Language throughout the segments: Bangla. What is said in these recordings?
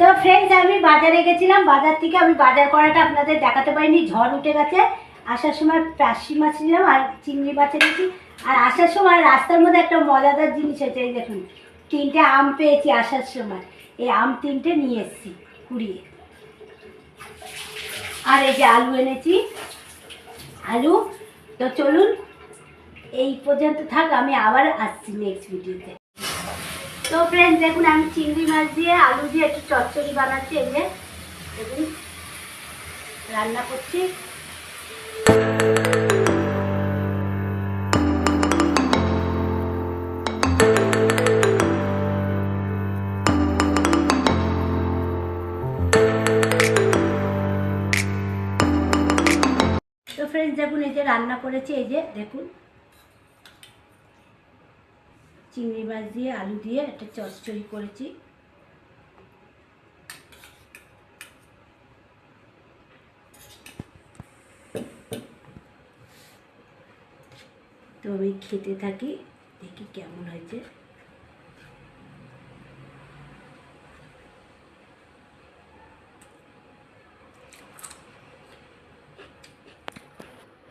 তো ফ্রেন্ডস, আমি বাজারে গেছিলাম। বাজার থেকে আমি বাজার করাটা আপনাদের দেখাতে পারিনি, ঝড় উঠে গেছে। আসার সময় পার্শে মাছ নিলাম আর চিংড়ি মাছ এনেছি। আর আসার সময় রাস্তার মধ্যে একটা মজাদার জিনিস হয়েছে, এই দেখুন, 3টে আম পেয়েছি আসার সময়। এই আম 3টে নিয়ে এসেছি কুড়িয়ে। আর এই যে আলু এনেছি, আলু। তো চলুন, এই পর্যন্ত থাক, আমি আবার আসছি নেক্সট ভিডিওতে। তো ফ্রেন্ডস দেখুন, আমি চিংড়ি মাছ দিয়ে আলু দিয়ে একটু চচ্চড়ি বানাচ্ছি। এই যে দেখুন, রান্না করছি। তো ফ্রেন্ডস দেখুন, এই যে রান্না করেছি, এই যে দেখুন, চিংড়ি মাছ দিয়ে আলু দিয়ে একটা চচ্চড়ি করেছি। তো আমি খেতে থাকি, দেখি কেমন হয়েছে।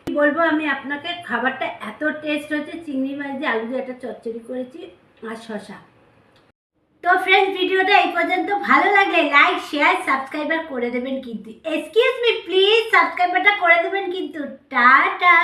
বলবো আমি আপনাকে, খাবারটা এত টেস্ট হয়েছে। চিংড়ি মাছ দিয়ে আলু দিয়ে একটা চচ্চড়ি করেছি আর শশা। তো ফ্রেন্ডস, ভিডিওটা এই পর্যন্ত। ভালো লাগলে লাইক, শেয়ার, সাবস্ক্রাইবার করে দেবেন কিন্তু। এক্সকিউজ মি প্লিজ, সাবস্ক্রাইবারটা করে দেবেন কিন্তু। টাটা।